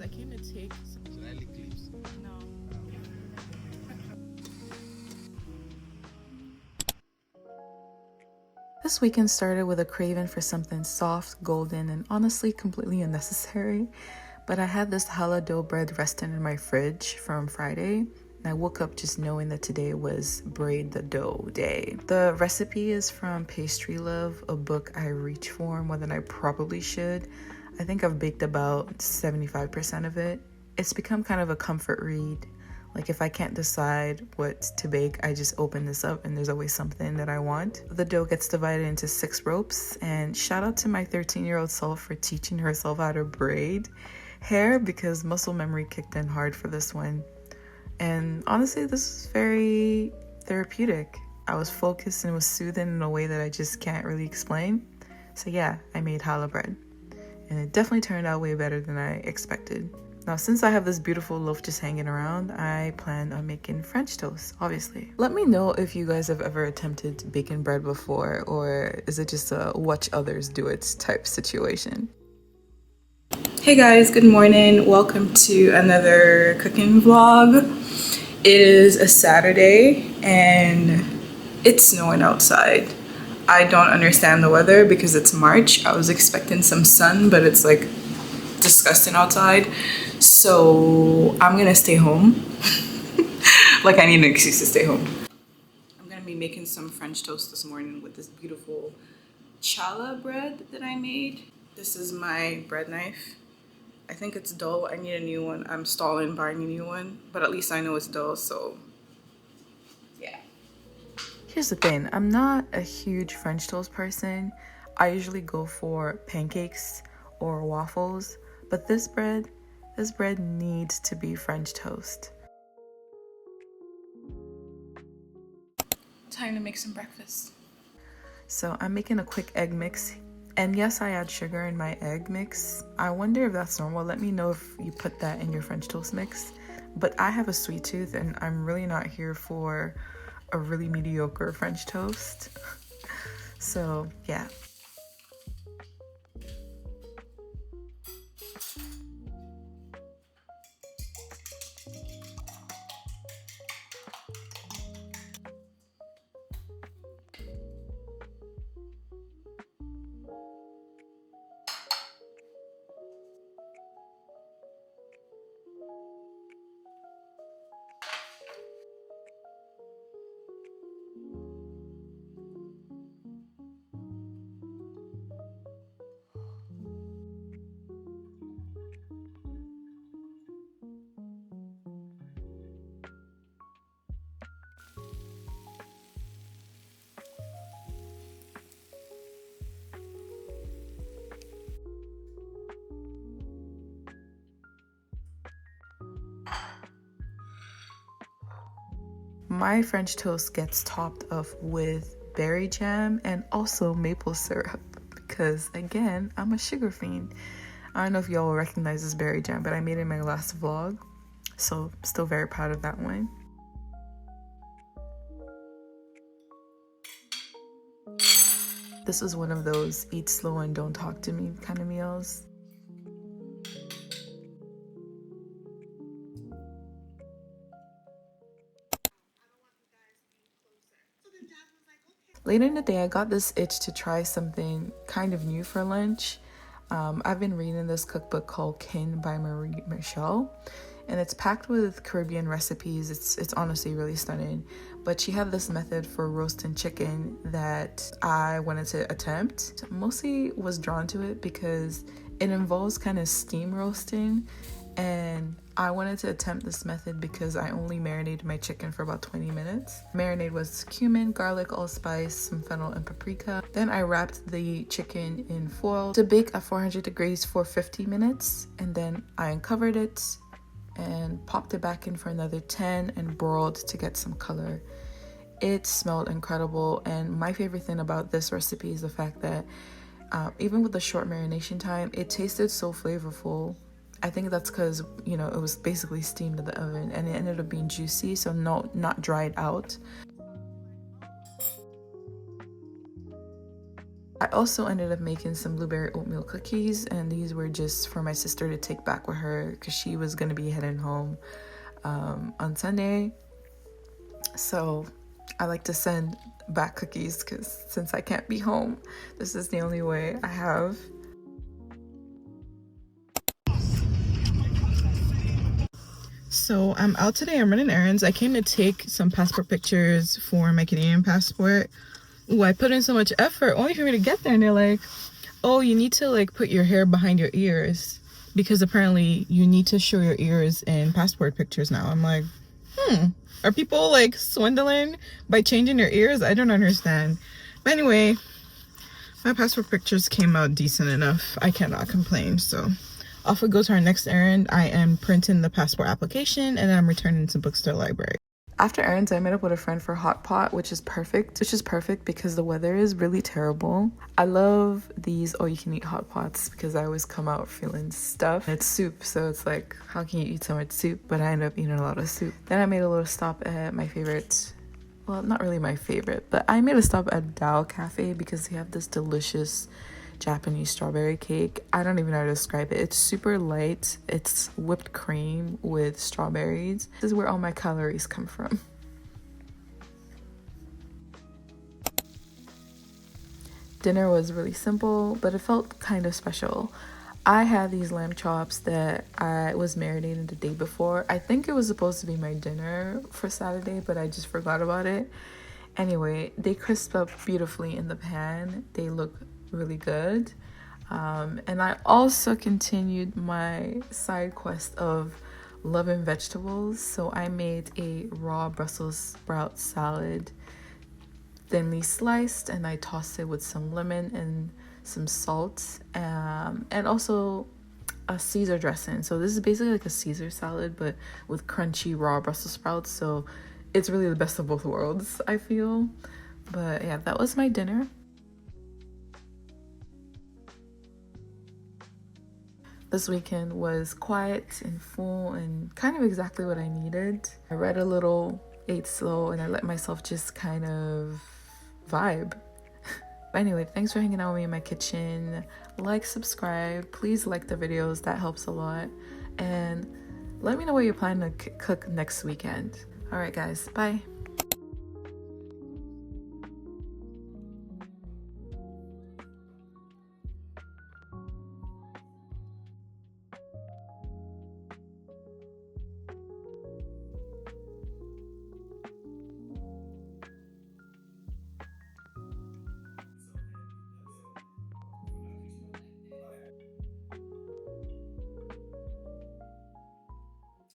I came to take some... Should I lick lips? No. This weekend started with a craving for something soft, golden, and honestly completely unnecessary. But I had this challah dough bread resting in my fridge from Friday, and I woke up just knowing that today was braid the dough day. The recipe is from Pastry, a book I reach for more than I probably should. I think I've baked about 75% of it. It's become kind of a comfort read. Like if I can't decide what to bake, I just open this up and there's always something that I want. The dough gets divided into 6 ropes, and shout out to my 13-year-old self for teaching herself how to braid hair because muscle memory kicked in hard for this one. And honestly, this was very therapeutic. I was focused and it was soothing in a way that I just can't really explain. So yeah, I made challah bread. And it definitely turned out way better than I expected. Now, since I have this beautiful loaf just hanging around, I plan on making French toast, obviously. Let me know if you guys have ever attempted baking bread before, or is it just a watch others do it type situation? Hey guys, good morning. Welcome to another cooking vlog. It is a Saturday and it's snowing outside. I don't understand the weather because it's March. I was expecting some sun, but it's like disgusting outside. So I'm gonna stay home. Like I need an excuse to stay home. I'm gonna be making some French toast this morning with this beautiful challah bread that I made. This is my bread knife. I think it's dull. I need a new one. I'm stalling buying a new one, but at least I know it's dull, so yeah. Here's the thing, I'm not a huge French toast person. I usually go for pancakes or waffles, but this bread needs to be French toast. Time to make some breakfast. So I'm making a quick egg mix. And yes, I add sugar in my egg mix. I wonder if that's normal. Let me know if you put that in your French toast mix. But I have a sweet tooth and I'm really not here for a really mediocre French toast. So yeah. My French toast gets topped off with berry jam and also maple syrup because, again, I'm a sugar fiend. I don't know if y'all will recognize this berry jam, but I made it in my last vlog, so still very proud of that one. This is one of those eat slow and don't talk to me kind of meals. Later in the day, I got this itch to try something kind of new for lunch. I've been reading this cookbook called Kin by Marie Michelle, and it's packed with Caribbean recipes. It's honestly really stunning. But she had this method for roasting chicken that I wanted to attempt. Mostly was drawn to it because it involves kind of steam roasting, and I wanted to attempt this method because I only marinated my chicken for about 20 minutes. Marinade was cumin, garlic, allspice, some fennel, and paprika. Then I wrapped the chicken in foil to bake at 400 degrees for 50 minutes. And then I uncovered it and popped it back in for another 10 and broiled to get some color. It smelled incredible. And my favorite thing about this recipe is the fact that even with the short marination time, it tasted so flavorful. I think that's because, you know, it was basically steamed in the oven and it ended up being juicy, so not dried out. I also ended up making some blueberry oatmeal cookies, and these were just for my sister to take back with her because she was going to be heading home on Sunday. So I like to send back cookies because since I can't be home, this is the only way I have. So I'm out today. I'm running errands. I came to take some passport pictures for my Canadian passport. Ooh, I put in so much effort only for me to get there, and they're like, oh, you need to like put your hair behind your ears because apparently you need to show your ears in passport pictures now. I'm like, are people like swindling by changing their ears? I don't understand. But anyway, my passport pictures came out decent enough. I cannot complain. So off we go to our next errand. I am printing the passport application and then I'm returning to bookstore library. After errands, I met up with a friend for Hotpot, which is perfect because the weather is really terrible. I love these all-you-can-eat hot pots because I always come out feeling stuffed. It's soup, so it's like, how can you eat so much soup? But I end up eating a lot of soup. Then I made a little stop at my favorite, well, not really my favorite, but I made a stop at Café because they have this delicious Japanese strawberry cake. I don't even know how to describe it. It's super light. It's whipped cream with strawberries. This is where all my calories come from. Dinner was really simple, but it felt kind of special. I had these lamb chops that I was marinating the day before. I think it was supposed to be my dinner for Saturday, but I just forgot about it. Anyway, they crisp up beautifully in the pan. They look really good. And I also continued my side quest of loving vegetables. So I made a raw Brussels sprout salad, thinly sliced, and I tossed it with some lemon and some salt, and also a Caesar dressing. So this is basically like a Caesar salad, but with crunchy raw Brussels sprouts. So it's really the best of both worlds, I feel. But yeah, that was my dinner. This weekend was quiet and full and kind of exactly what I needed. I read a little, ate slow, and I let myself just kind of vibe. But anyway, thanks for hanging out with me in my kitchen. Like, subscribe. Please like the videos. That helps a lot. And let me know what you're planning to cook next weekend. All right, guys. Bye.